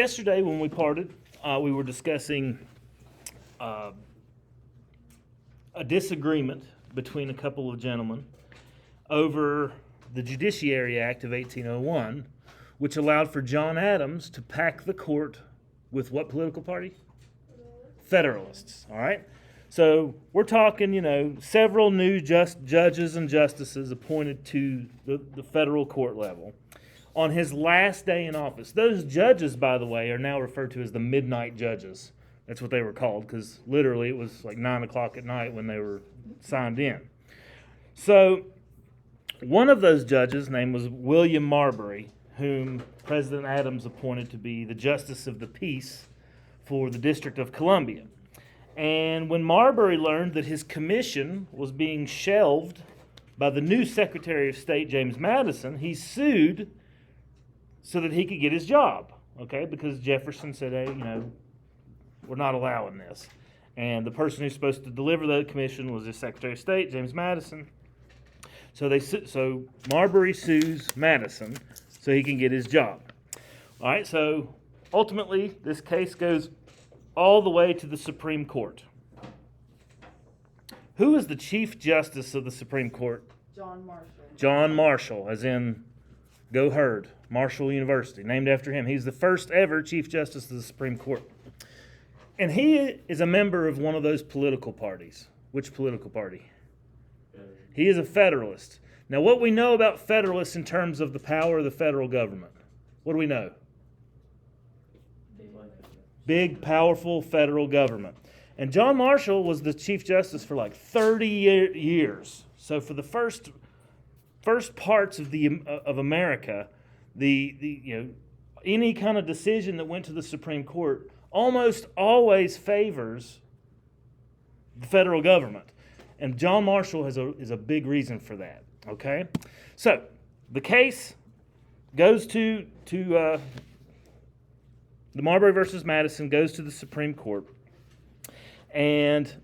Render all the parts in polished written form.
Yesterday when we parted, we were discussing a disagreement between a couple of gentlemen over the Judiciary Act of 1801, which allowed for John Adams to pack the court with what political party? Federalists, all right? So we're talking, several new judges and justices appointed to the federal court level on his last day in office. Those judges, by the way, are now referred to as the midnight judges. That's what they were called, because literally it was like 9 o'clock at night when they were signed in. So one of those judges' name was William Marbury, whom President Adams appointed to be the Justice of the Peace for the District of Columbia. And when Marbury learned that his commission was being shelved by the new Secretary of State, James Madison, he sued so that he could get his job, okay? Because Jefferson said, hey, we're not allowing this. And the person who's supposed to deliver the commission was the Secretary of State, James Madison. So Marbury sues Madison so he can get his job. All right, so ultimately this case goes all the way to the Supreme Court. Who is the Chief Justice of the Supreme Court? John Marshall. John Marshall, as in Go Herd, Marshall University, named after him. He's the first ever Chief Justice of the Supreme Court. And he is a member of one of those political parties. Which political party? He is a Federalist. Now, what we know about Federalists in terms of the power of the federal government, what do we know? Big, powerful federal government. And John Marshall was the Chief Justice for like 30 years. So for the first parts of America, any kind of decision that went to the Supreme Court almost always favors the federal government. And John Marshall is a big reason for that, okay? So the case goes to the Marbury versus Madison goes to the Supreme Court. And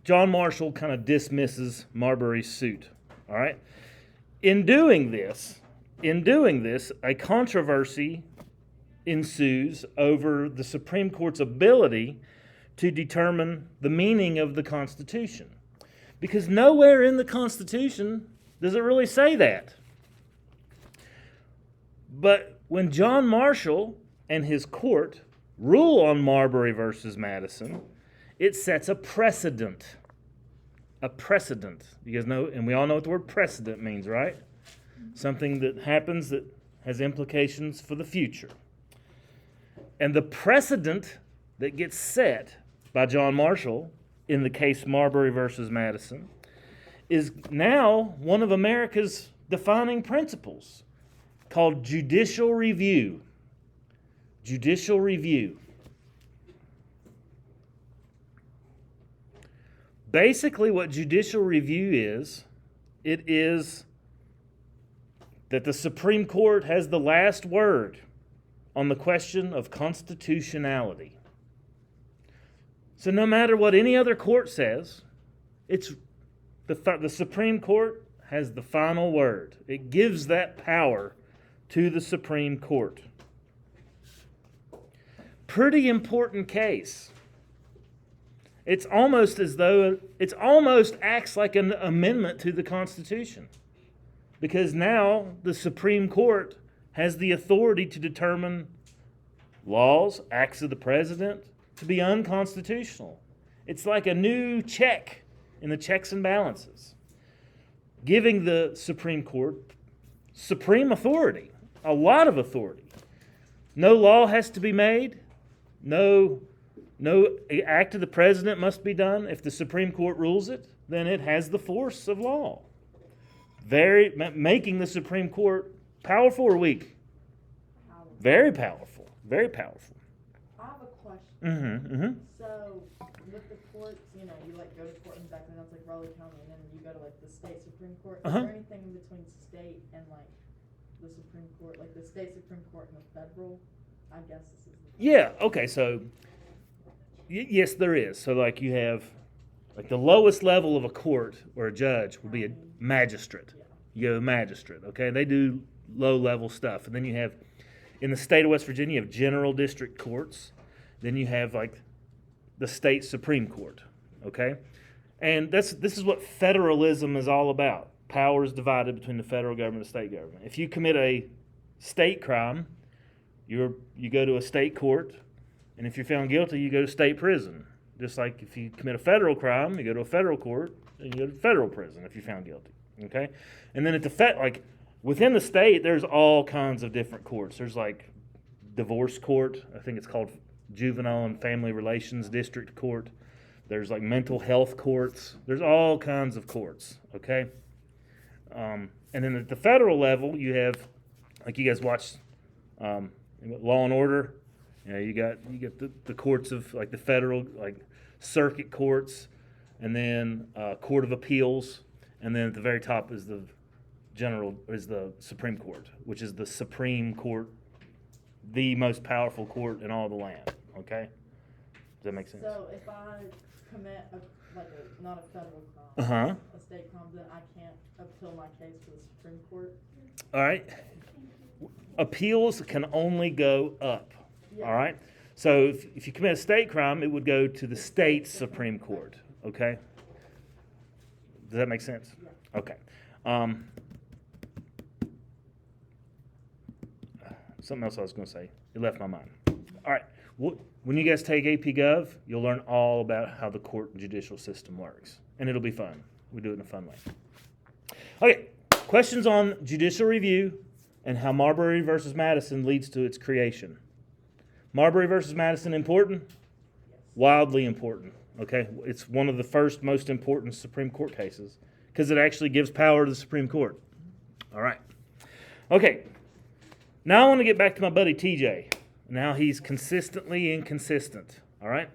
John Marshall kind of dismisses Marbury's suit, all right? In doing this, a controversy ensues over the Supreme Court's ability to determine the meaning of the Constitution. Because nowhere in the Constitution does it really say that. But when John Marshall and his court rule on Marbury versus Madison, it sets a precedent. A precedent. You guys know, and we all know what the word precedent means, right? Something that happens that has implications for the future. And the precedent that gets set by John Marshall in the case Marbury versus Madison is now one of America's defining principles called judicial review. Judicial review. Basically, what judicial review is, it is that the Supreme Court has the last word on the question of constitutionality. So no matter what any other court says, it's the Supreme Court has the final word. It gives that power to the Supreme Court. Pretty important case. It almost acts like an amendment to the Constitution, because now the Supreme Court has the authority to determine laws, acts of the president, to be unconstitutional. It's like a new check in the checks and balances, giving the Supreme Court supreme authority, a lot of authority. No law has to be made. No act of the president must be done. If the Supreme Court rules it, then it has the force of law. Making the Supreme Court powerful or weak? Powerful. Very powerful. Very powerful. I have a question. Mm-hmm. So with the courts, you go to court and back then that's like Raleigh County, and then you go to the state Supreme Court. Is there anything in between state and the Supreme Court, like the state Supreme Court and the federal? I guess this is. Yeah. Okay. So yes, there is. So you have the lowest level of a court or a judge would be a magistrate. Yeah. You have a magistrate. Okay, they do low level stuff, and then you have In the state of West Virginia, you have general district courts. Then you have like the state Supreme Court, okay? And this is what federalism is all about. Power is divided between the federal government and the state government. If you commit a state crime, you go to a state court, and if you're found guilty, you go to state prison. Just like if you commit a federal crime, you go to a federal court, and you go to federal prison if you're found guilty, okay? And then at the within the state, there's all kinds of different courts. There's like divorce court. I think it's called Juvenile and Family Relations District Court. There's like mental health courts. There's all kinds of courts, okay? And then at the federal level, you have, like you guys watch Law and Order. You know, you get the courts of like the federal, like circuit courts, and then Court of Appeals, and then at the very top is the Supreme Court, which is the Supreme Court, the most powerful court in all the land. Okay, does that make sense? So if I commit not a federal crime, a state crime, then I can't appeal my case to the Supreme Court. All right. Appeals can only go up. Yeah. All right. So if you commit a state crime, it would go to the state Supreme Court. Okay. Does that make sense? Yeah. Okay. Something else I was going to say. It left my mind. All right. When you guys take AP Gov, you'll learn all about how the court and judicial system works. And it'll be fun. We do it in a fun way. Okay. Questions on judicial review and how Marbury versus Madison leads to its creation. Marbury versus Madison, important? Wildly important. Okay. It's one of the first most important Supreme Court cases because it actually gives power to the Supreme Court. All right. Okay. Now I want to get back to my buddy TJ. Now he's consistently inconsistent. All right.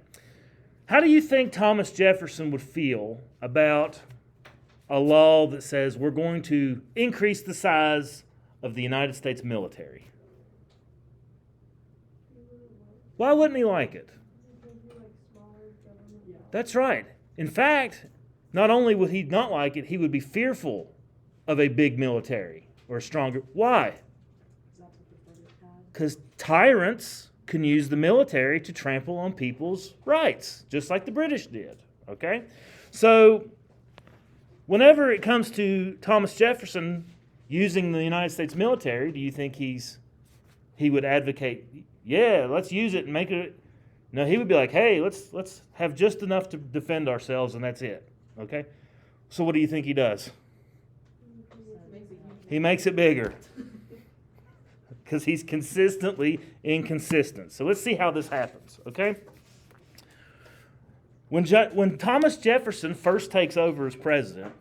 How do you think Thomas Jefferson would feel about a law that says we're going to increase the size of the United States military? Why wouldn't he like it? That's right. In fact, not only would he not like it, he would be fearful of a big military or a stronger. Why? Because tyrants can use the military to trample on people's rights, just like the British did. Okay? So, whenever it comes to Thomas Jefferson using the United States military, do you think he would advocate, yeah, let's use it and make it? No, he would be like, hey, let's have just enough to defend ourselves and that's it. Okay? So what do you think he does? He makes it bigger. Because he's consistently inconsistent. So let's see how this happens, okay? When Thomas Jefferson first takes over as president,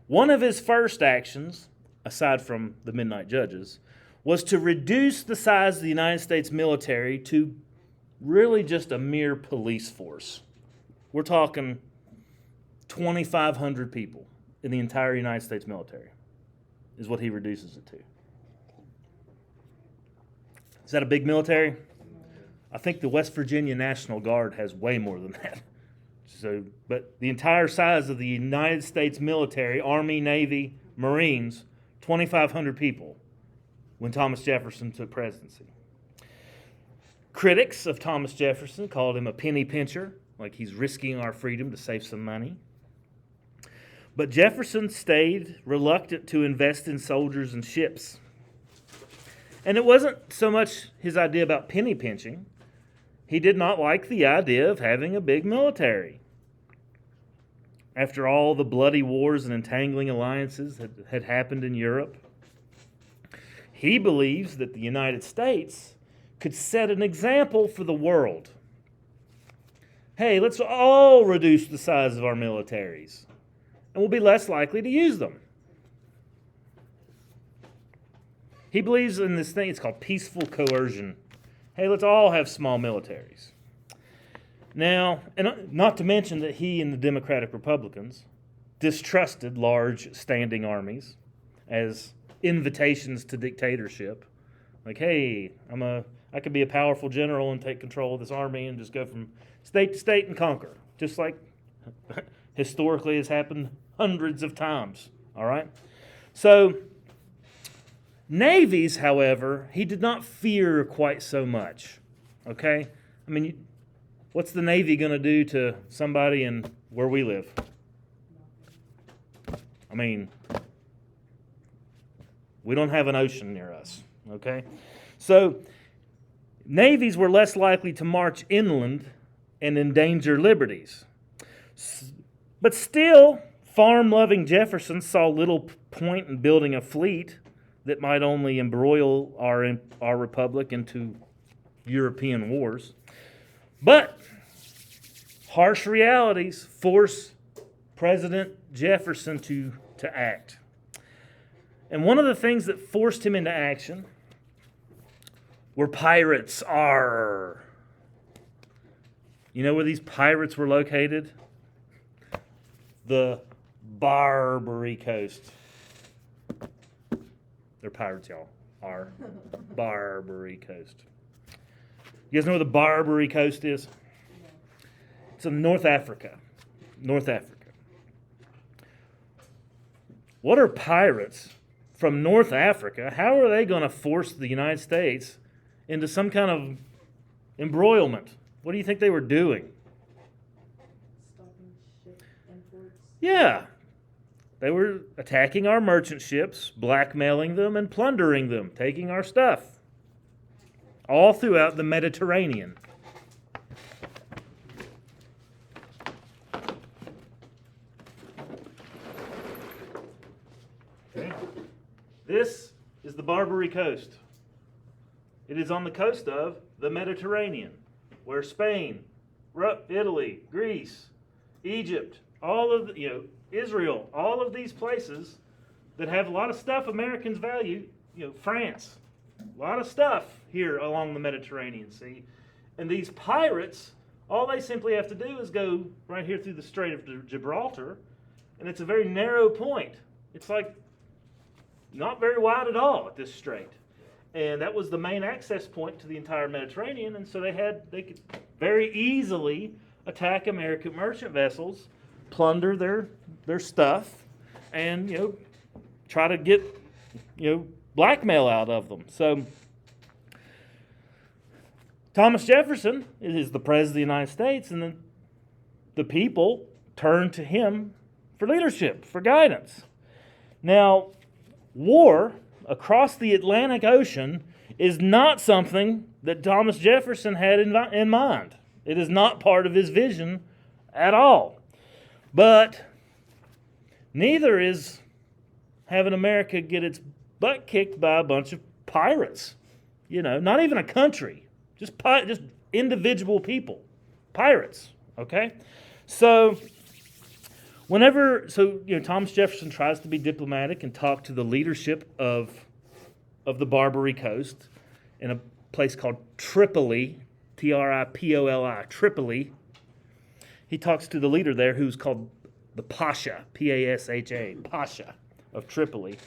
one of his first actions, aside from the midnight judges, was to reduce the size of the United States military to really just a mere police force. We're talking 2,500 people in the entire United States military is what he reduces it to. Is that a big military? I think the West Virginia National Guard has way more than that. But the entire size of the United States military, Army, Navy, Marines, 2,500 people when Thomas Jefferson took presidency. Critics of Thomas Jefferson called him a penny pincher, like he's risking our freedom to save some money. But Jefferson stayed reluctant to invest in soldiers and ships. And it wasn't so much his idea about penny pinching. He did not like the idea of having a big military. After all the bloody wars and entangling alliances that had happened in Europe, he believes that the United States could set an example for the world. Hey, let's all reduce the size of our militaries, and we'll be less likely to use them. He believes in this thing, it's called peaceful coercion. Hey, let's all have small militaries. Now, and not to mention that he and the Democratic Republicans distrusted large standing armies as invitations to dictatorship. Like, hey, I could be a powerful general and take control of this army and just go from state to state and conquer, just like historically has happened hundreds of times. All right? So, Navies, however, he did not fear quite so much. Okay? I mean, what's the Navy going to do to somebody in where we live? I mean, we don't have an ocean near us. Okay? So, navies were less likely to march inland and endanger liberties. But still, farm-loving Jefferson saw little point in building a fleet that might only embroil our republic into European wars. But harsh realities force President Jefferson to act. And one of the things that forced him into action were pirates. Arr! You know where these pirates were located? The Barbary Coast. They're pirates, y'all. Our Barbary Coast. You guys know where the Barbary Coast is? It's in North Africa. North Africa. What are pirates from North Africa? How are they going to force the United States into some kind of embroilment? What do you think they were doing? Stopping ship imports. Yeah. They were attacking our merchant ships, blackmailing them, and plundering them, taking our stuff. All throughout the Mediterranean. Okay. This is the Barbary Coast. It is on the coast of the Mediterranean, where Spain, Italy, Greece, Egypt, all of the, Israel, all of these places that have a lot of stuff Americans value, France, a lot of stuff here along the Mediterranean Sea. And these pirates, all they simply have to do is go right here through the Strait of Gibraltar, and it's a very narrow point. It's like not very wide at all at this strait. And that was the main access point to the entire Mediterranean, and so they could very easily attack American merchant vessels, plunder their stuff, and try to get blackmail out of them. So Thomas Jefferson is the president of the United States, and then the people turned to him for leadership, for guidance. Now, war across the Atlantic Ocean is not something that Thomas Jefferson had in mind. It is not part of his vision at all. But neither is having America get its butt kicked by a bunch of pirates. Not even a country, just individual people, pirates. Okay, so Thomas Jefferson tries to be diplomatic and talk to the leadership of the Barbary Coast in a place called Tripoli, Tripoli, Tripoli. He talks to the leader there who's called the Pasha, Pasha, Pasha of Tripoli.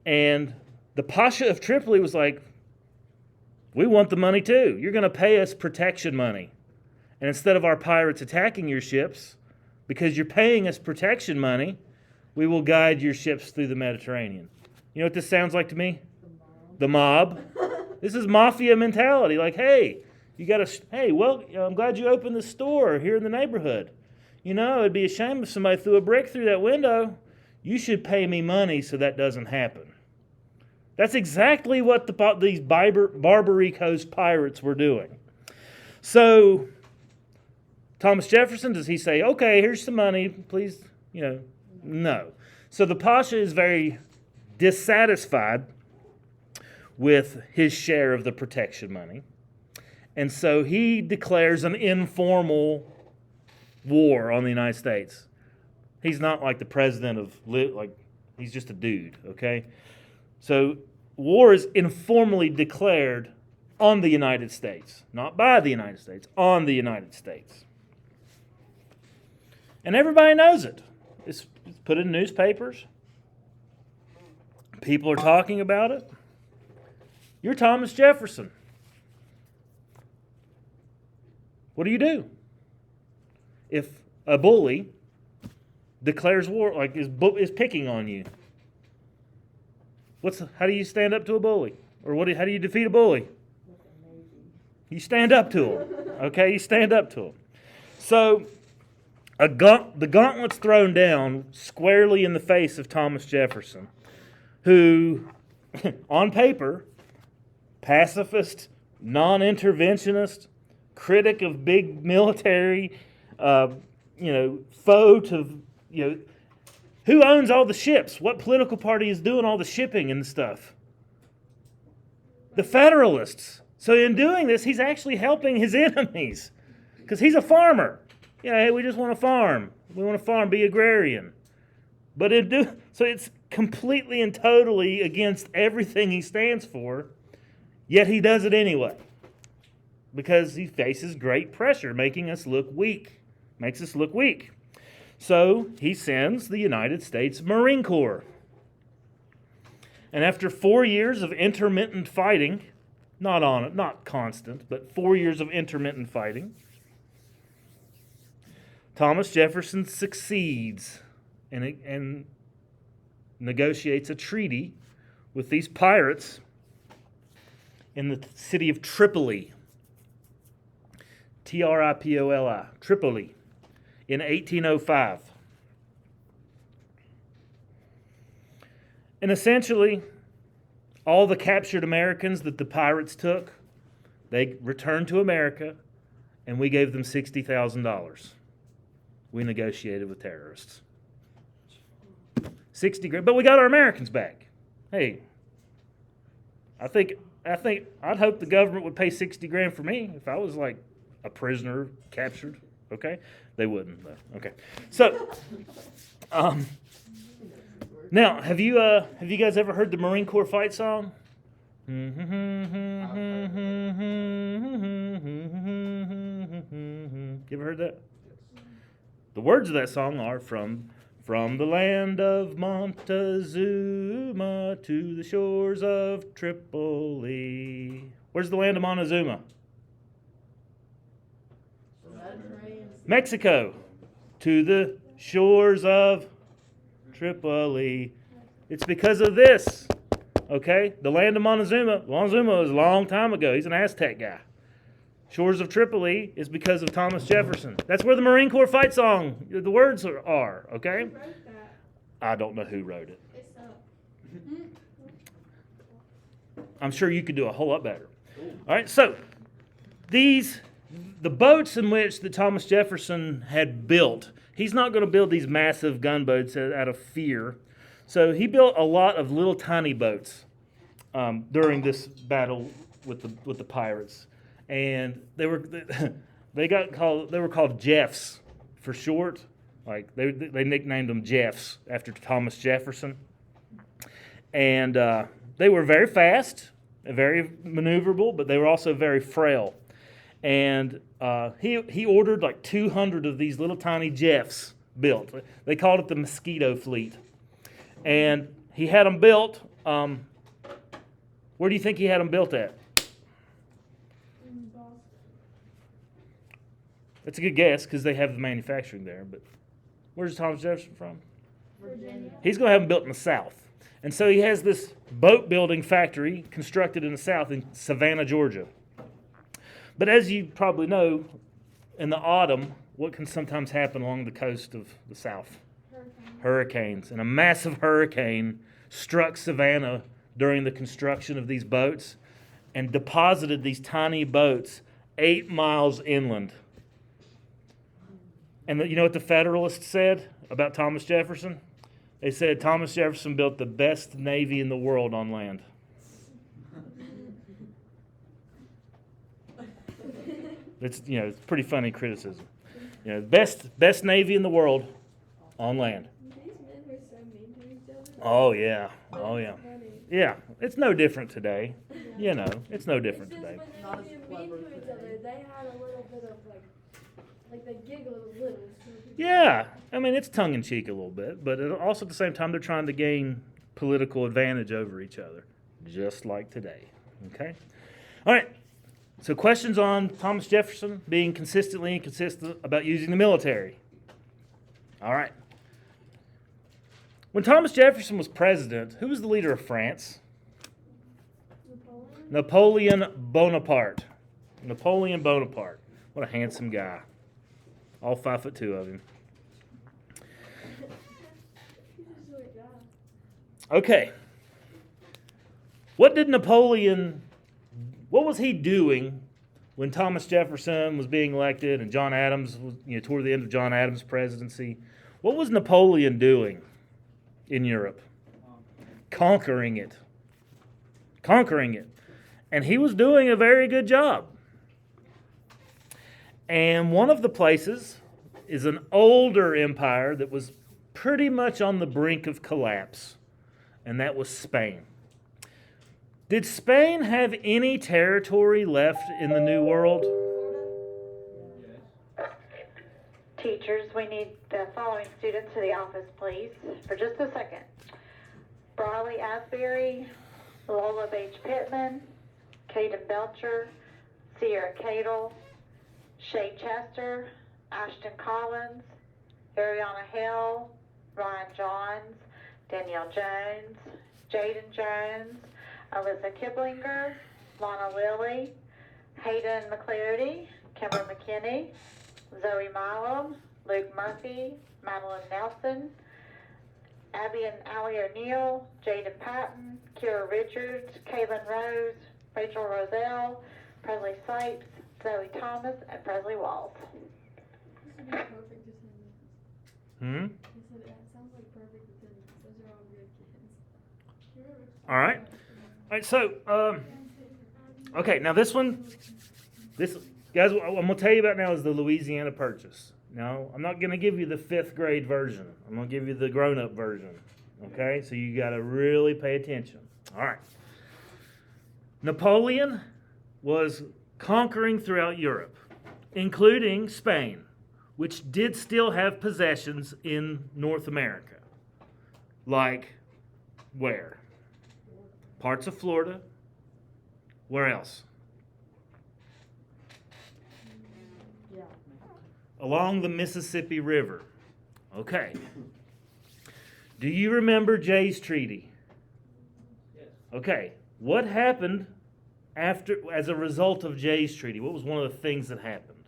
And the Pasha of Tripoli was like, we want the money too. You're going to pay us protection money. And instead of our pirates attacking your ships, because you're paying us protection money, we will guide your ships through the Mediterranean. You know what this sounds like to me? The mob. This is mafia mentality. Like, hey, I'm glad you opened the store here in the neighborhood. It'd be a shame if somebody threw a brick through that window. You should pay me money so that doesn't happen. That's exactly what these Barbary Coast pirates were doing. So Thomas Jefferson, does he say, okay, here's some money, please? No. So the Pasha is very dissatisfied with his share of the protection money. And so he declares an informal war on the United States. He's not like the president he's just a dude, okay? So war is informally declared on the United States. Not by the United States, on the United States. And everybody knows it. It's put in newspapers. People are talking about it. You're Thomas Jefferson. What do? If a bully declares war, is picking on you? How do you stand up to a bully? Or how do you defeat a bully? With a Navy. You stand up to him. Okay, you stand up to him. So the gauntlet's thrown down squarely in the face of Thomas Jefferson, who, on paper, pacifist, non-interventionist, critic of big military, foe to, who owns all the ships? What political party is doing all the shipping and stuff? The Federalists. So in doing this, he's actually helping his enemies because he's a farmer. Hey, we just want to farm. We want to farm, be agrarian. But so it's completely and totally against everything he stands for, yet he does it anyway because he faces great pressure, making us look weak. Makes us look weak. So he sends the United States Marine Corps. And after 4 years of intermittent fighting, not constant, but 4 years of intermittent fighting, Thomas Jefferson succeeds and negotiates a treaty with these pirates in the city of Tripoli. Tripoli, Tripoli, in 1805. And essentially, all the captured Americans that the pirates took, they returned to America, and we gave them $60,000. We negotiated with terrorists. 60 grand, but we got our Americans back. Hey, I'd hope the government would pay 60 grand for me if I was like a prisoner captured. Okay, they wouldn't though. Okay, so now have you guys ever heard the Marine Corps fight song? You ever heard that? The words of that song are from the land of Montezuma to the shores of Tripoli. Where's the land of Montezuma? Mexico. To the shores of Tripoli. It's because of this. Okay? The land of Montezuma. Montezuma was a long time ago. He's an Aztec guy. Shores of Tripoli is because of Thomas Jefferson. That's where the Marine Corps fight song, the words are, okay? Who wrote that? I don't know who wrote it. It's I'm sure you could do a whole lot better. All right, so the boats in which that Thomas Jefferson had built, he's not going to build these massive gunboats out of fear. So he built a lot of little tiny boats during this battle with the pirates. And they were called Jeffs for short. Like they nicknamed them Jeffs after Thomas Jefferson. And they were very fast, very maneuverable, but they were also very frail. And he ordered like 200 of these little tiny Jeffs built. They called it the Mosquito Fleet. And he had them built. Where do you think he had them built at? That's a good guess because they have the manufacturing there. But where's Thomas Jefferson from? Virginia. He's going to have them built in the South. And so he has this boat building factory constructed in the South in Savannah, Georgia. But as you probably know, in the autumn, what can sometimes happen along the coast of the South? Hurricanes. And a massive hurricane struck Savannah during the construction of these boats and deposited these tiny boats 8 miles inland. And you know what the Federalists said about Thomas Jefferson? They said Thomas Jefferson built the best navy in the world on land. It's pretty funny criticism. Best navy in the world on land. These men were so mean to each other. Oh yeah. Funny. Yeah, it's no different today. It's no different It's today. just when Not they as were being clever mean to each today. other, they had a little bit of like they giggle a little. So people- Yeah, I mean it's tongue in cheek a little bit, but also at the same time they're trying to gain political advantage over each other, just like today. Okay, all right. So questions on Thomas Jefferson being consistently inconsistent about using the military. All right. When Thomas Jefferson was president, who was the leader of France? Napoleon Bonaparte. Napoleon Bonaparte. What a handsome guy. All 5'2" of him. Okay. What was he doing when Thomas Jefferson was being elected and John Adams was, toward the end of John Adams' presidency? What was Napoleon doing in Europe? Conquering it. And he was doing a very good job. And one of the places is an older empire that was pretty much on the brink of collapse, and that was Spain. Did Spain have any territory left in the New World? Teachers, we need the following students to the office, please, for just a second. Briley Asbury, Lola Beach Pittman, Caden Belcher, Sierra Cadle, Shay Chester, Ashton Collins, Ariana Hill, Ryan Johns, Danielle Jones, Jaden Jones, Alyssa Kiblinger, Lana Lilly, Hayden McClearty, Kimber McKinney, Zoe Milam, Luke Murphy, Madeline Nelson, Abby and Allie O'Neill, Jaden Patton, Kira Richards, Kaylin Rose, Rachel Roselle, Presley Sipes, Zoe Thomas, and Presley Walls. This would be perfect attendance. He said it sounds like perfect attendance. Those are all good kids. All right, so, okay, now this guys, what I'm going to tell you about now is the Louisiana Purchase. Now, I'm not going to give you the 5th grade version. I'm going to give you the grown-up version, okay? So you got to really pay attention. All right. Napoleon was conquering throughout Europe, including Spain, which did still have possessions in North America. Like where? Parts of Florida. Where else? Yeah. Along the Mississippi River. Okay. Do you remember Jay's Treaty? Yes. Okay. What happened as a result of Jay's Treaty? What was one of the things that happened?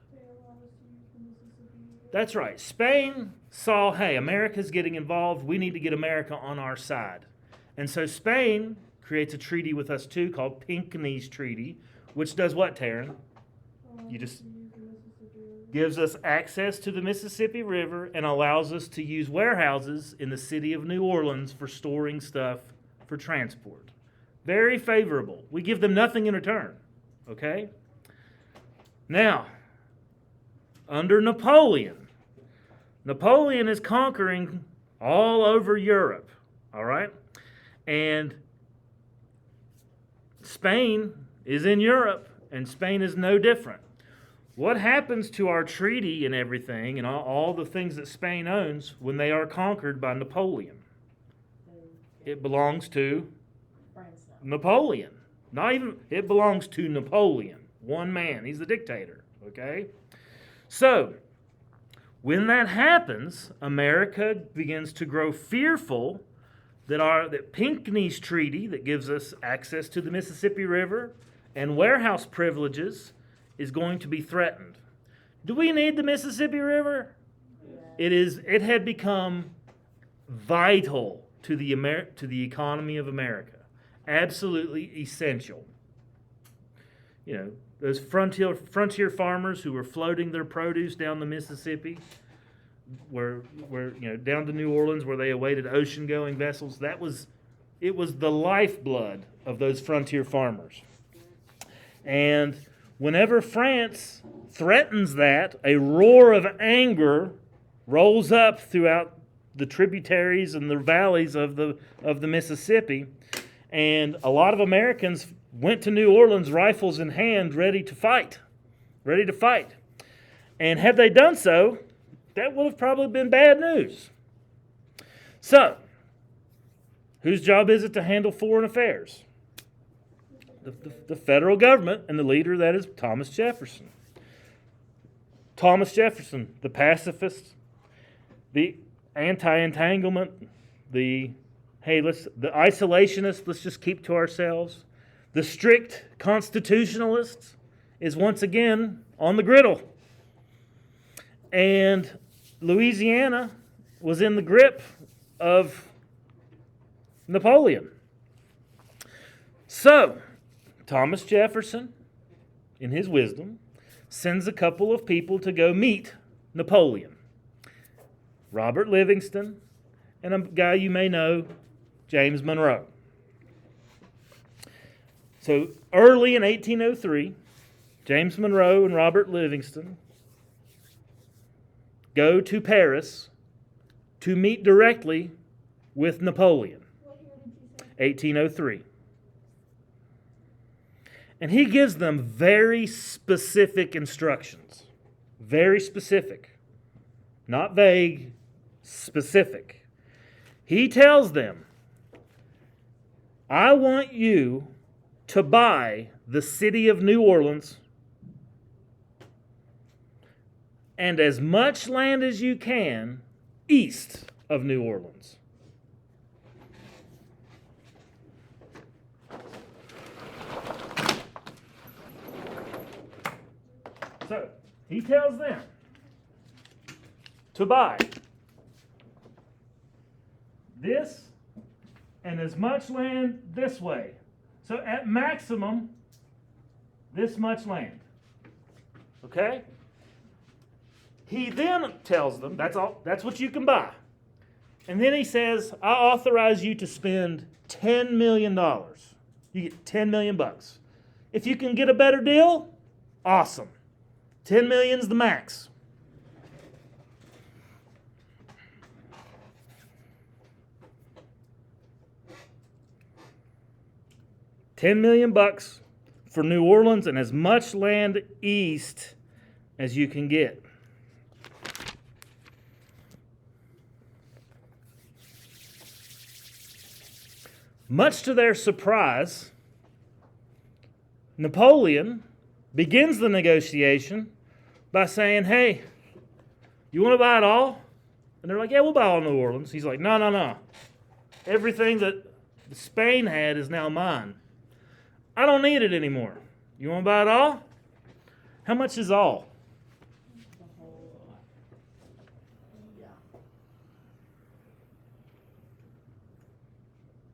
That's right. Spain saw, hey, America's getting involved. We need to get America on our side. And so Spain creates a treaty with us too called Pinckney's Treaty, which does what, Taryn? You just gives us access to the Mississippi River and allows us to use warehouses in the city of New Orleans for storing stuff for transport. Very favorable. We give them nothing in return. Okay? Now, under Napoleon is conquering all over Europe. All right? And Spain is in Europe, and Spain is no different. What happens to our treaty and everything and all the things that Spain owns when they are conquered by Napoleon? It belongs to France now. Napoleon. It belongs to Napoleon. One man. He's the dictator. Okay? So, when that happens, America begins to grow fearful that Pinckney's Treaty, that gives us access to the Mississippi River and warehouse privileges, is going to be threatened. Do we need the Mississippi River? Yeah. It had become vital to the economy of America. Absolutely essential. You know, those frontier farmers who were floating their produce down the Mississippi, where down to New Orleans where they awaited ocean-going vessels, it was the lifeblood of those frontier farmers. And whenever France threatens that, a roar of anger rolls up throughout the tributaries and the valleys of the Mississippi, and a lot of Americans went to New Orleans, rifles in hand, ready to fight. And had they done so, that would have probably been bad news. So, whose job is it to handle foreign affairs? The federal government, and the leader of that is Thomas Jefferson. Thomas Jefferson, the pacifist, the anti-entanglement, the isolationists, let's just keep to ourselves. The strict constitutionalists is once again on the griddle. And Louisiana was in the grip of Napoleon. So, Thomas Jefferson, in his wisdom, sends a couple of people to go meet Napoleon. Robert Livingston and a guy you may know, James Monroe. So early in 1803, James Monroe and Robert Livingston go to Paris to meet directly with Napoleon. What year did you say? 1803. And he gives them very specific instructions. Very specific. Not vague, specific. He tells them, I want you to buy the city of New Orleans and as much land as you can east of New Orleans. So, he tells them to buy this and as much land this way. So at maximum, this much land. Okay? He then tells them, that's what you can buy. And then he says, I authorize you to spend $10 million. You get $10 million bucks. If you can get a better deal, awesome. 10 million's the max. $10 million bucks for New Orleans and as much land east as you can get. Much to their surprise, Napoleon begins the negotiation by saying, hey, you want to buy it all? And they're like, yeah, we'll buy all New Orleans. He's like, no. Everything that Spain had is now mine. I don't need it anymore. You want to buy it all? How much is all? The whole, yeah.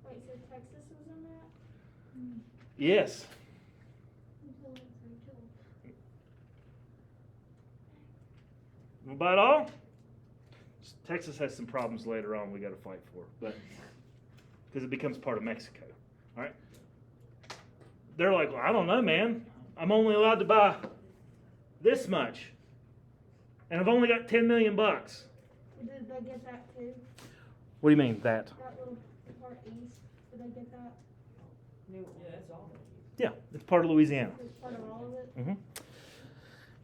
Wait, so Texas was in that? Yes. You want to buy it all? Texas has some problems later on we got to fight for, but because it becomes part of Mexico. All right. They're like, well, I don't know, man. I'm only allowed to buy this much, and I've only got 10 million bucks. Did they get that too? What do you mean that? That little part east, did they get that? Yeah, it's part of Louisiana. It's part of all of it? Mm-hmm.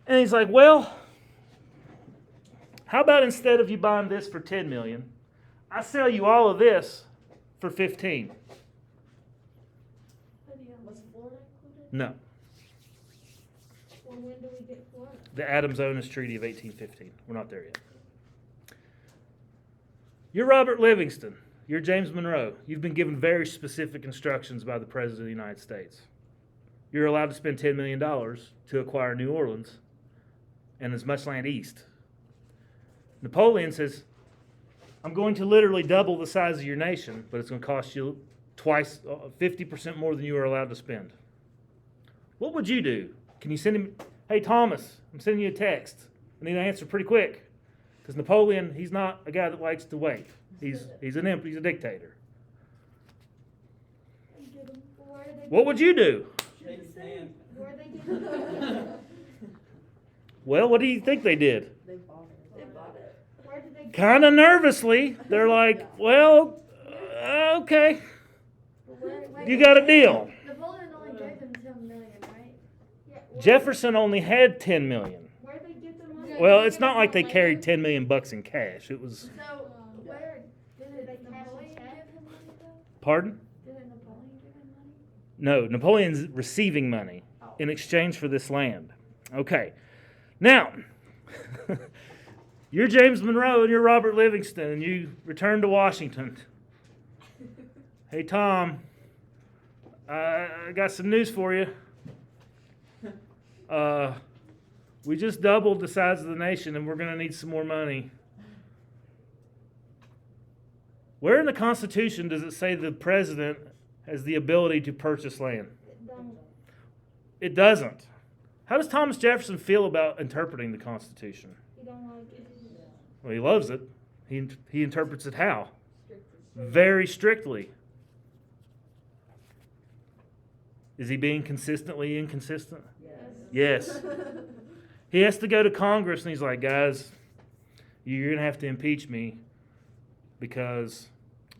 And he's like, well, how about instead of you buying this for 10 million, I sell you all of this for 15. Was Florida included? No, Well, when do we get Florida? the Adams-Onis Treaty of 1815. We're not there yet. You're Robert Livingston. You're James Monroe. You've been given very specific instructions by the President of the United States. You're allowed to spend $10 million to acquire New Orleans and as much land east. Napoleon says, I'm going to literally double the size of your nation, but it's going to cost you twice, 50% more than you are allowed to spend. What would you do? Can you send him, hey, Thomas, I'm sending you a text. I need an answer pretty quick. Because Napoleon, he's not a guy that likes to wait. He's a dictator. Get 'em. Where did they What would you do? Where they get them? Well, what do you think they did? They bought it. They bought it. Where did they get Kind of nervously, they're like, well, okay, wait, you got a deal. Napoleon only gave them 10 million, right? Yeah. Jefferson only had 10 million. Where did they get the money? Well, it's not like they carried 10 million bucks in cash. It was, So, where did they Napoleon give him money though? pardon? Didn't Napoleon give him money? No, Napoleon's receiving money in exchange for this land. Okay, now, you're James Monroe and you're Robert Livingston and you return to Washington Hey, Tom, I got some news for you. We just doubled the size of the nation, and we're going to need some more money. Where in the Constitution does it say the president has the ability to purchase land? It doesn't. How does Thomas Jefferson feel about interpreting the Constitution? You don't like it. Well, he loves it. He interprets it how? Very strictly. Is he being consistently inconsistent? Yes. He has to go to Congress and he's like, guys, you're going to have to impeach me because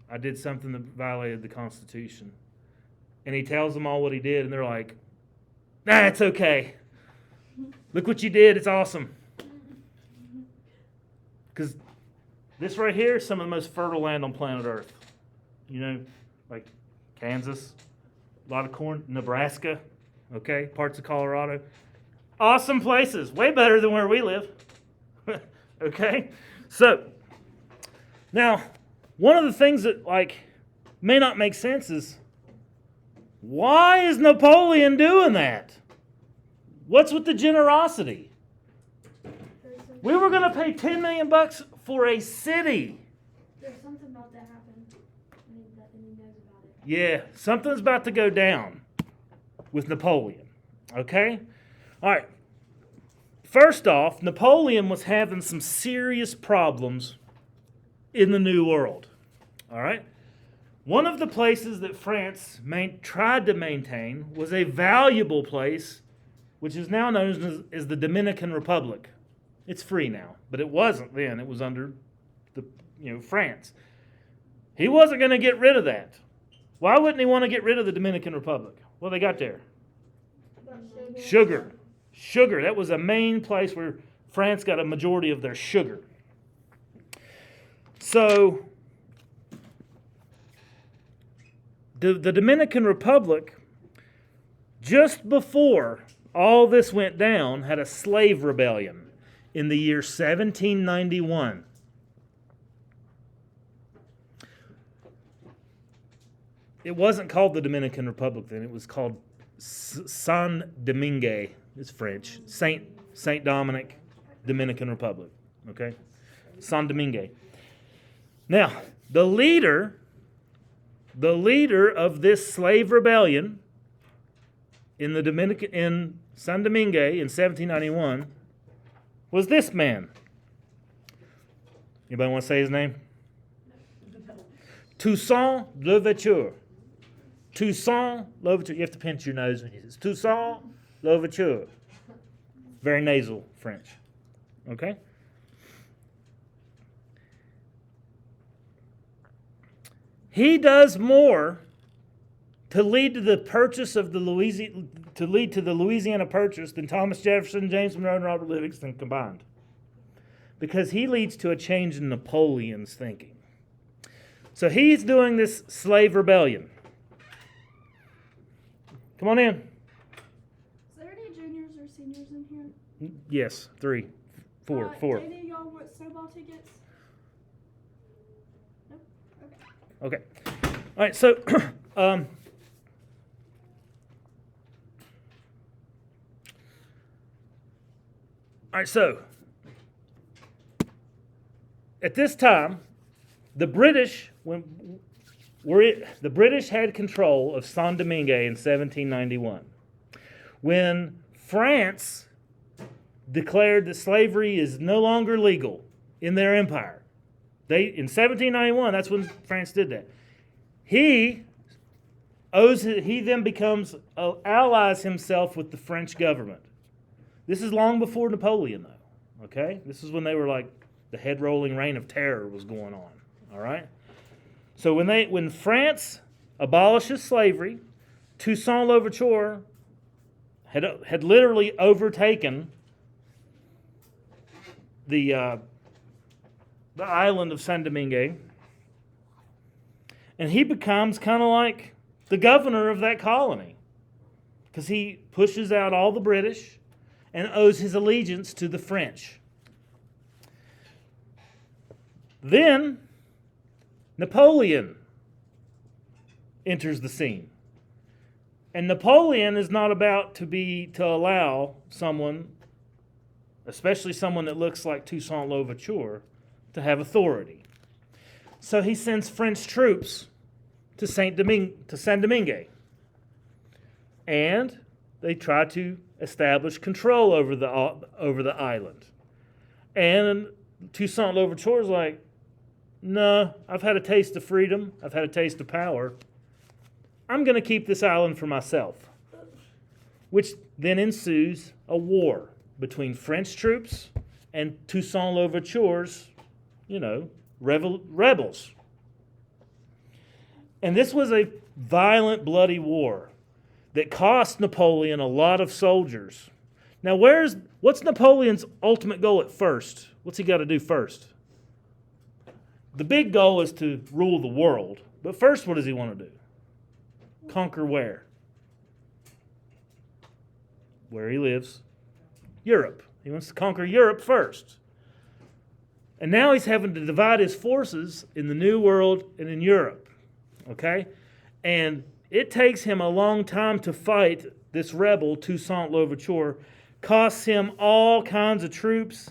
I did something that violated the Constitution. And he tells them all what he did, and they're like, nah, it's okay. Look what you did. It's awesome. Because this right here is some of the most fertile land on planet Earth. You know, like Kansas, a lot of corn, Nebraska, okay, parts of Colorado. Awesome places, way better than where we live. Okay? So, now, one of the things that, like, may not make sense is, why is Napoleon doing that? What's with the generosity? We were going to pay $10 million for a city. There's something about that happened. And he knows about it. Yeah, something's about to go down with Napoleon. Okay? All right. First off, Napoleon was having some serious problems in the New World. All right? One of the places that France tried to maintain was a valuable place, which is now known as the Dominican Republic. It's free now, but it wasn't then. It was under France. He wasn't going to get rid of that. Why wouldn't he want to get rid of the Dominican Republic? Well, they got there. Sugar. Sugar. That was a main place where France got a majority of their sugar. So, the Dominican Republic, just before all this went down, had a slave rebellion in the year 1791. It wasn't called the Dominican Republic then. It was called Saint Domingue. It's French. Saint Dominic, Dominican Republic. Okay? Saint Domingue. Now, the leader of this slave rebellion in Saint Domingue in 1791 was this man. Anybody want to say his name? Toussaint Louverture. Toussaint Louverture. You have to pinch your nose when you say this. Toussaint Louverture. Very nasal French. Okay? He does more to lead to the purchase of the Louisiana Purchase than Thomas Jefferson, James Monroe, and Robert Livingston combined. Because he leads to a change in Napoleon's thinking. So he's doing this slave rebellion. Come on in. Is there any juniors or seniors in here? Yes, 3, 4. Any of y'all want snowball tickets? No? Okay. Okay. All right, so all right, so at this time, the British had control of Saint Domingue in 1791. When France declared that slavery is no longer legal in their empire, in 1791, that's when France did that. He then allies himself with the French government. This is long before Napoleon, though. Okay, this is when they were like the head rolling reign of terror was going on. All right. So when France abolishes slavery, Toussaint Louverture had literally overtaken the island of Saint Domingue, and he becomes kind of like the governor of that colony because he pushes out all the British and owes his allegiance to the French. Then Napoleon enters the scene. And Napoleon is not about to allow someone, especially someone that looks like Toussaint Louverture, to have authority. So he sends French troops to Saint Domingue. And they try to establish control over the island. And Toussaint Louverture is like, no, I've had a taste of freedom. I've had a taste of power. I'm going to keep this island for myself. Which then ensues a war between French troops and Toussaint Louverture's, rebels. And this was a violent, bloody war that cost Napoleon a lot of soldiers. Now, what's Napoleon's ultimate goal at first? What's he got to do first? The big goal is to rule the world. But first, what does he want to do? Conquer where? Where he lives. Europe. He wants to conquer Europe first. And now he's having to divide his forces in the New World and in Europe. Okay? And it takes him a long time to fight this rebel, Toussaint Louverture. Costs him all kinds of troops,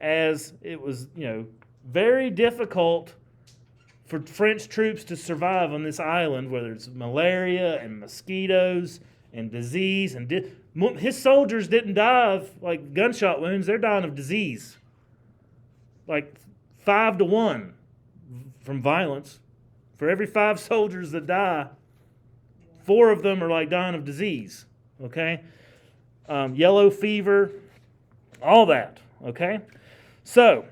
as it was, very difficult for French troops to survive on this island, whether it's malaria and mosquitoes and disease. And his soldiers didn't die of like gunshot wounds. They're dying of disease. Like 5 to 1 from violence. For every 5 soldiers that die, 4 of them are like dying of disease. Okay? Yellow fever, all that. Okay? So,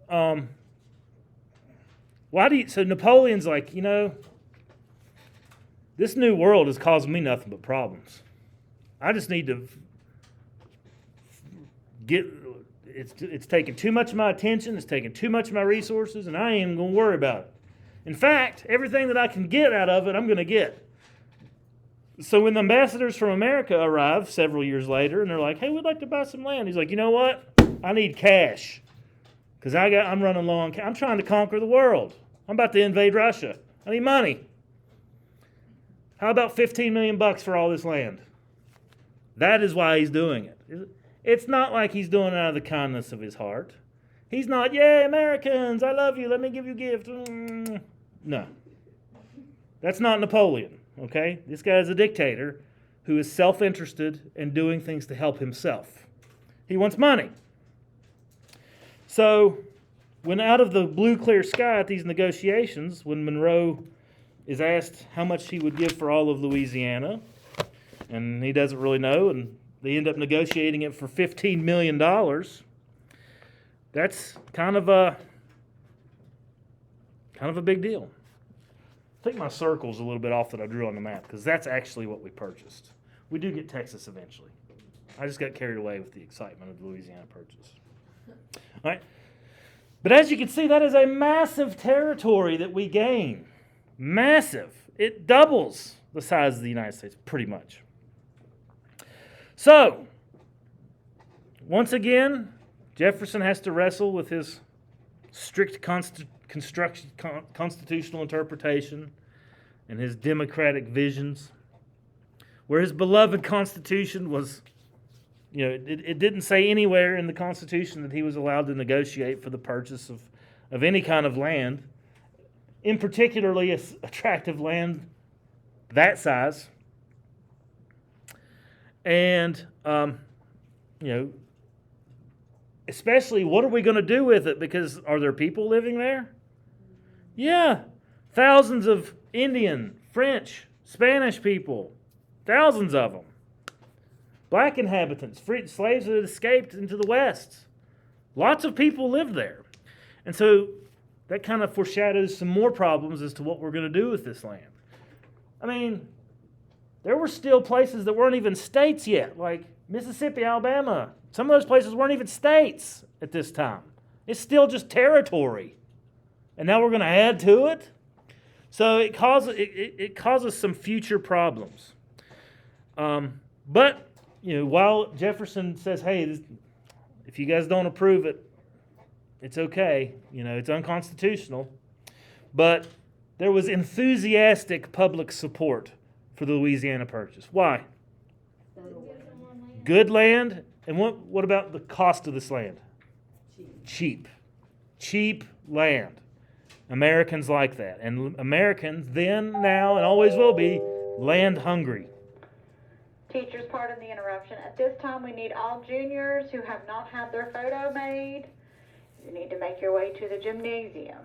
so Napoleon's like, this new world is causing me nothing but problems. I just need to it's taking too much of my attention, it's taking too much of my resources, and I ain't even going to worry about it. In fact, everything that I can get out of it, I'm going to get. So when the ambassadors from America arrive several years later, and they're like, hey, we'd like to buy some land. He's like, you know what? I need cash. Because I'm running low on cash. I'm trying to conquer the world. I'm about to invade Russia. I need money. How about $15 million for all this land? That is why he's doing it. It's not like he's doing it out of the kindness of his heart. He's not, yay, Americans, I love you, let me give you a gift. No. That's not Napoleon, okay? This guy is a dictator who is self-interested and doing things to help himself. He wants money. So, when out of the blue clear sky at these negotiations, when Monroe is asked how much he would give for all of Louisiana, and he doesn't really know, and they end up negotiating it for $15 million, that's kind of a big deal. Take my circles a little bit off that I drew on the map, because that's actually what we purchased. We do get Texas eventually. I just got carried away with the excitement of the Louisiana purchase. All right. But as you can see, that is a massive territory that we gain. Massive. It doubles the size of the United States, pretty much. So, once again, Jefferson has to wrestle with his strict constitutional interpretation and his democratic visions, where his beloved Constitution was, it didn't say anywhere in the Constitution that he was allowed to negotiate for the purchase of any kind of land, in particularly attractive land that size. And, especially, what are we going to do with it? Because are there people living there? Yeah. Thousands of Indian, French, Spanish people. Thousands of them. Black inhabitants, free slaves that had escaped into the West. Lots of people lived there. And so that kind of foreshadows some more problems as to what we're going to do with this land. I mean, there were still places that weren't even states yet, like Mississippi, Alabama. Some of those places weren't even states at this time. It's still just territory. And now we're going to add to it? So it causes some future problems. But, while Jefferson says, hey, if you guys don't approve it, it's okay. It's unconstitutional. But there was enthusiastic public support for the Louisiana Purchase. Why? Good land. And what about the cost of this land? Cheap. Cheap land. Americans like that. And Americans then, now, and always will be land hungry. Teachers, pardon the interruption. At this time, we need all juniors who have not had their photo made. You need to make your way to the gymnasium.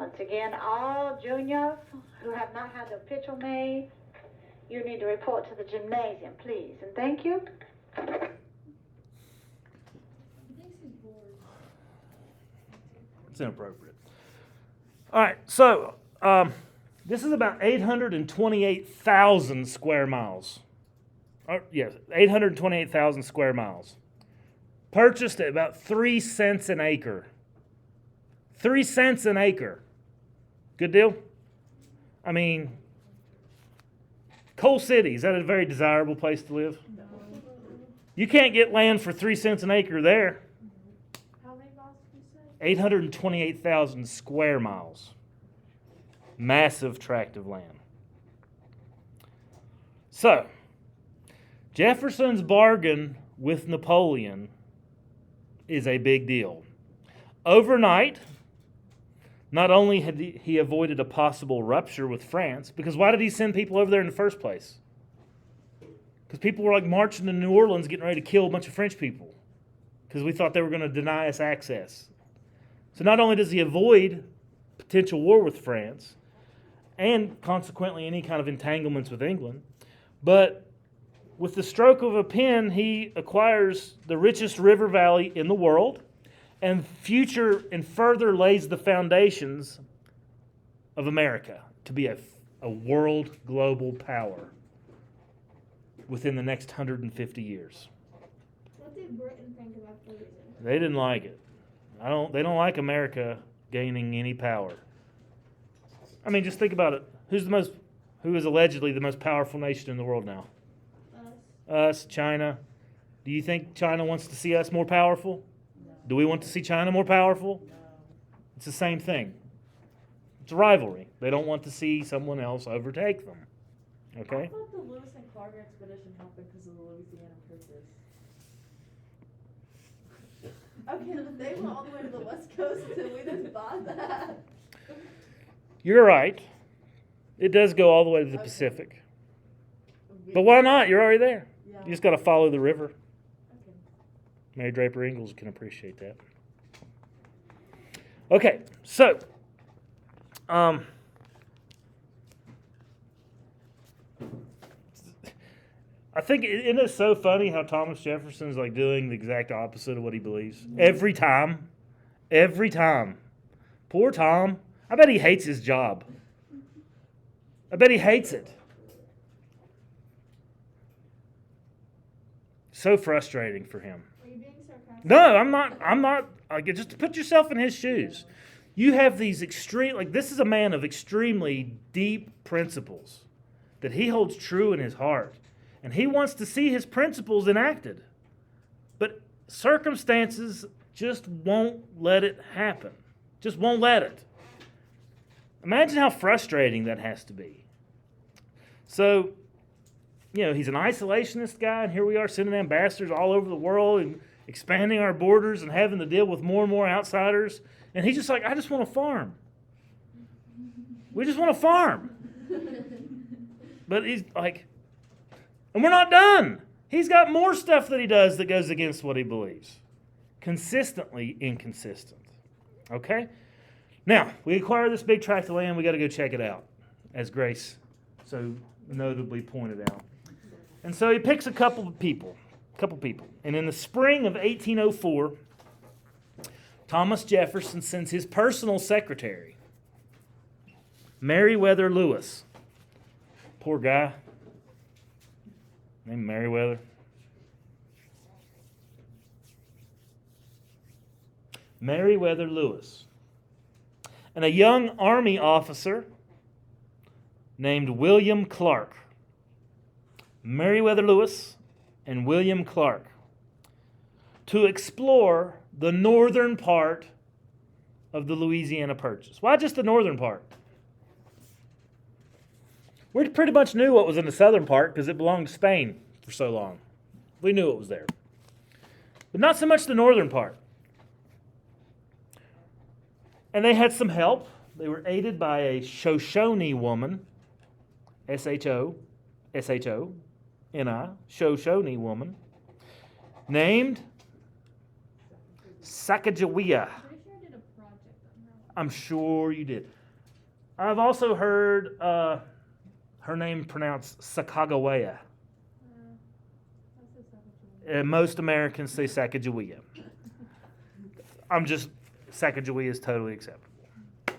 Once again, all juniors who have not had their picture made, you need to report to the gymnasium, please. And thank you. It's inappropriate. All right, so this is about 828,000 square miles. Yes, 828,000 square miles. Purchased at about 3 cents an acre. 3 cents an acre. Good deal? I mean, Coal City, is that a very desirable place to live? No. You can't get land for 3 cents an acre there. How many miles did you say? 828,000 square miles. Massive tract of land. So, Jefferson's bargain with Napoleon is a big deal. Overnight, not only had he avoided a possible rupture with France, because why did he send people over there in the first place? Because people were like marching to New Orleans getting ready to kill a bunch of French people because we thought they were going to deny us access. So not only does he avoid potential war with France and consequently any kind of entanglements with England, but with the stroke of a pen, he acquires the richest river valley in the world and further lays the foundations of America to be a world global power within the next 150 years. What did Britain think about the reason? They didn't like it. They don't like America gaining any power. I mean, just think about it. Who is allegedly the most powerful nation in the world now? Us, China. Do you think China wants to see us more powerful? No. Do we want to see China more powerful? No. It's the same thing. It's a rivalry. They don't want to see someone else overtake them. Okay? I thought the Lewis and Clark expedition happened because of the Louisiana Purchase. Okay, but they went all the way to the West Coast and we didn't buy that. You're right. It does go all the way to the Pacific. But why not? You're already there. Yeah. You just got to follow the river. Okay. Mary Draper Ingalls can appreciate that. Okay, so I think isn't it so funny how Thomas Jefferson's like doing the exact opposite of what he believes every time. Poor Tom. I bet he hates his job. I bet he hates it. So frustrating for him. Are you being sarcastic? No, I'm not. Like, just put yourself in his shoes. You have these this is a man of extremely deep principles that he holds true in his heart. And he wants to see his principles enacted. But circumstances just won't let it happen. Just won't let it. Imagine how frustrating that has to be. So, he's an isolationist guy, and here we are sending ambassadors all over the world and expanding our borders and having to deal with more and more outsiders. And he's just like, I just want to farm. We just want to farm. But he's like, and we're not done. He's got more stuff that he does that goes against what he believes. Consistently inconsistent. Okay? Now, we acquire this big tract of land. We got to go check it out, as Grace so notably pointed out. And so he picks a couple people. And in the spring of 1804, Thomas Jefferson sends his personal secretary, Meriwether Lewis. Poor guy. Named Meriwether. Meriwether Lewis. And a young army officer named William Clark. Meriwether Lewis and William Clark. To explore the northern part of the Louisiana Purchase. Why just the northern part? We pretty much knew what was in the southern part because it belonged to Spain for so long. We knew it was there. But not so much the northern part. And they had some help. They were aided by a Shoshone woman, S-H-O-S-H-O-N-I, Shoshone woman, named Sacagawea. Pretty sure I did a project on that. I'm sure you did. I've also heard her name pronounced Sacagawea. That's a second. Most Americans say Sacagawea. Sacagawea is totally acceptable.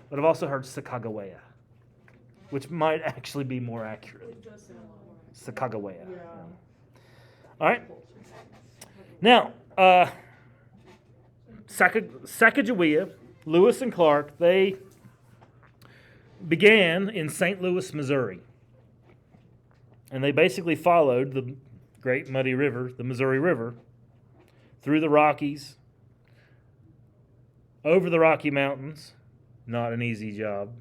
But I've also heard Sacagawea, which might actually be more accurate. It does sound a lot more. Sacagawea. Yeah. All right. Now, Sacagawea, Lewis and Clark, they began in St. Louis, Missouri. And they basically followed the great muddy river, the Missouri River, through the Rockies, over the Rocky Mountains, not an easy job,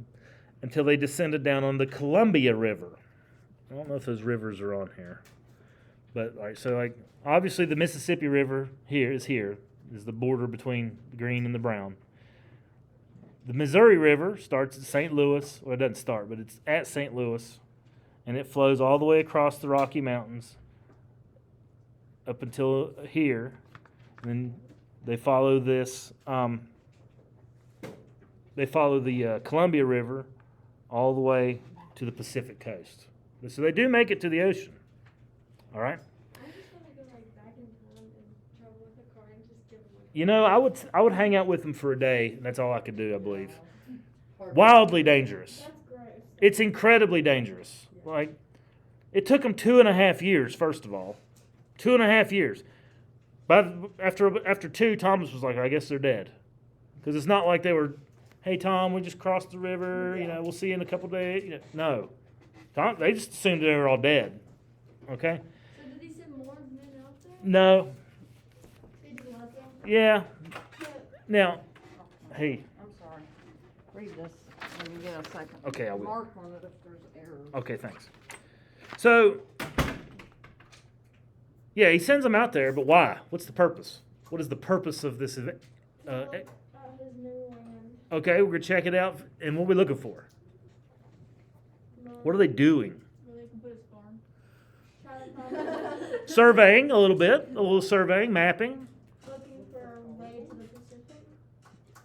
until they descended down on the Columbia River. I don't know if those rivers are on here. But obviously the Mississippi River is the border between the green and the brown. The Missouri River starts at St. Louis. Well, it doesn't start, but it's at St. Louis, and it flows all the way across the Rocky Mountains up until here. And then they follow this. They follow the Columbia River all the way to the Pacific coast. So they do make it to the ocean. All right. I just want to go like back in time and travel with a car and just give them like. You know, I would hang out with them for a day, and that's all I could do, I believe. Hard. Wildly dangerous. That's gross. It's incredibly dangerous. Like, it took them 2.5 years, first of all. 2.5 years. But after 2, Thomas was like, I guess they're dead. Because it's not like they were, hey, Tom, we just crossed the river. You know, we'll see you in a couple days. No. They just assumed they were all dead. Okay? So did they send more men out there? No. They did not though? Yeah. But Now, hey. I'm sorry. Read this when you get a second. Okay, I will. Mark on it if there's errors. Okay, thanks. So, yeah, he sends them out there, but why? What's the purpose? What is the purpose of this event? his new land. Okay, we're going to check it out. And what are we looking for? Mom, What are they doing? where they can put his farm. Trying to find Surveying a little surveying, mapping. looking for a way to the Pacific.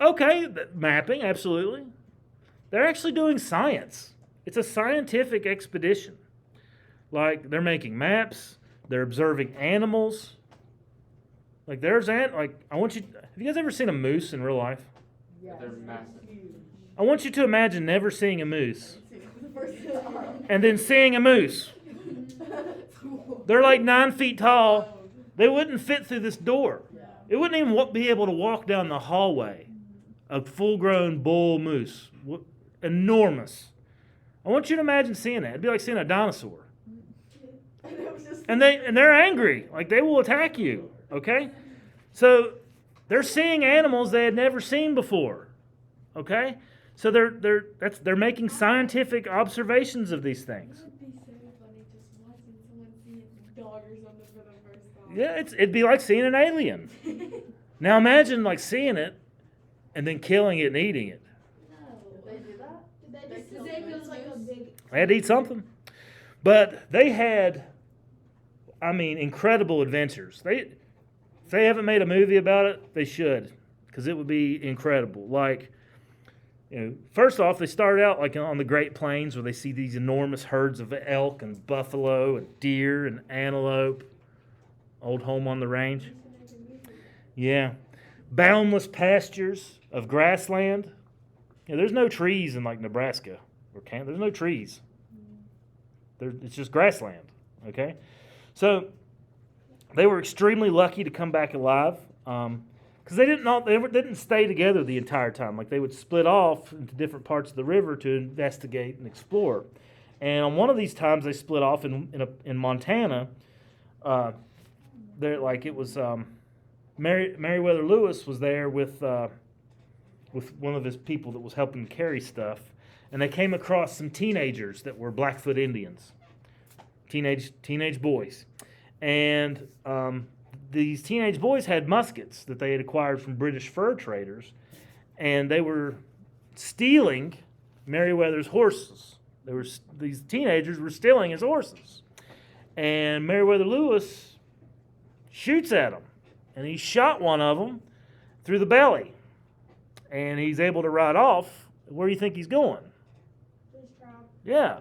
Okay, mapping, absolutely. They're actually doing science. It's a scientific expedition. Like, they're making maps, they're observing animals. Like, I want you, have you guys ever seen a moose in real life? Yes, They're it's massive. huge. I want you to imagine never seeing a moose The first time. and then seeing a moose. They're like 9 feet tall. They wouldn't fit through this door. Yeah. It wouldn't even be able to walk down the hallway. A full-grown bull moose, enormous. I want you to imagine seeing that. It'd be like seeing a dinosaur. And it was just And they're angry, like they will attack you. Okay, so they're seeing animals they had never seen before. Okay, so they're making scientific observations of these things. It would be so funny just watching someone see a dog or something for the first time. Yeah, it'd be like seeing an alien. Now imagine like seeing it and then killing it and eating it. Did they do that? Did they kill say it was moose? like a big. They had to eat something. But they had, incredible adventures. If they haven't made a movie about it, they should, because it would be incredible. Like, first off, they started out like on the Great Plains where they see these enormous herds of elk and buffalo and deer and antelope. Old home on the range. Yeah. Boundless pastures of grassland. There's no trees in like Nebraska or Kansas. There's no trees. It's just grassland. Okay, so they were extremely lucky to come back alive because they didn't stay together the entire time. Like they would split off into different parts of the river to investigate and explore. And on one of these times, they split off in Montana. Meriwether Lewis was there with one of his people that was helping carry stuff, and they came across some teenagers that were Blackfoot Indians, teenage boys, and these teenage boys had muskets that they had acquired from British fur traders, and they were stealing Meriwether's horses. These teenagers were stealing his horses, and Meriwether Lewis shoots at them, and he shot one of them through the belly, and he's able to ride off. Where do you think he's going? His tribe. Yeah.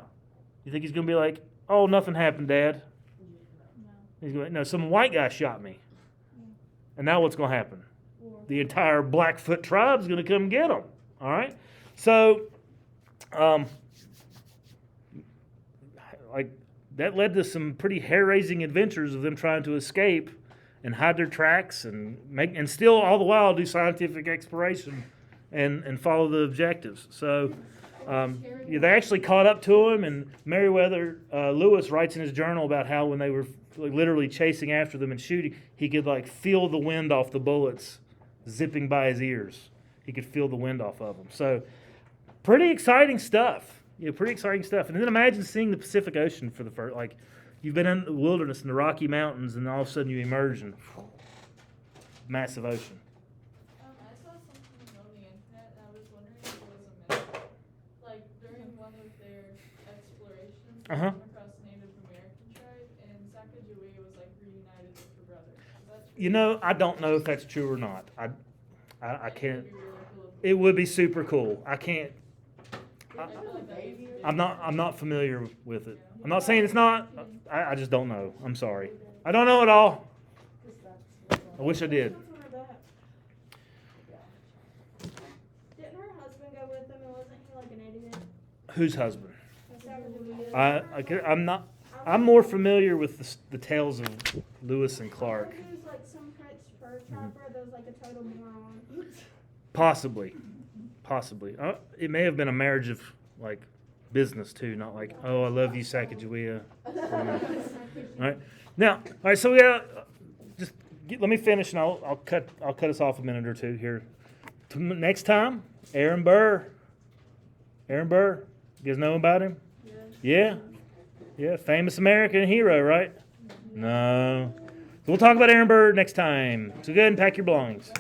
You think he's going to be like, oh, nothing happened, Dad? No. He's going, no, some white guy shot me. And now what's going to happen? War. The entire Blackfoot tribe's going to come get him. All right? So, like, that led to some pretty hair-raising adventures of them trying to escape and hide their tracks and still all the while do scientific exploration and follow the objectives. So yeah, they actually caught up to him, and Meriwether Lewis writes in his journal about how when they were literally chasing after them and shooting, he could like feel the wind off the bullets zipping by his ears. He could feel the wind off of them. So pretty exciting stuff. Yeah, pretty exciting stuff. And then imagine seeing the Pacific Ocean for the first, like, you've been in the wilderness in the Rocky Mountains, and all of a sudden you emerge in massive ocean. I saw something on the internet, and I was wondering if it was a myth. Like, during one of their explorations, they Uh-huh. came across a Native American tribe, and Sacagawea was, like, reunited with her brother. Is that true? You know, I don't know if that's true or not. I can't. It'd be really cool if It would be super cool. I can't. I feel like that'd be big. I'm not familiar with it. I'm not saying it's not. I just don't know. I'm sorry. I don't know at all. I wish I did. Didn't her husband go with them, and wasn't he like an idiot? Whose husband? Sacagawea. I'm not. I'm more familiar with the tales of Lewis and Clark. He was like some French fur trapper that was like a total moron. Possibly. It may have been a marriage of like business too, not like, oh, I love you, Sacagawea. All right. Now, all right. So we got. Let me finish, and I'll cut us off a minute or two here. Next time, Aaron Burr. Aaron Burr. You guys know about him? Yeah. Yeah. Famous American hero, right? No. So we'll talk about Aaron Burr next time. So go ahead and pack your belongings.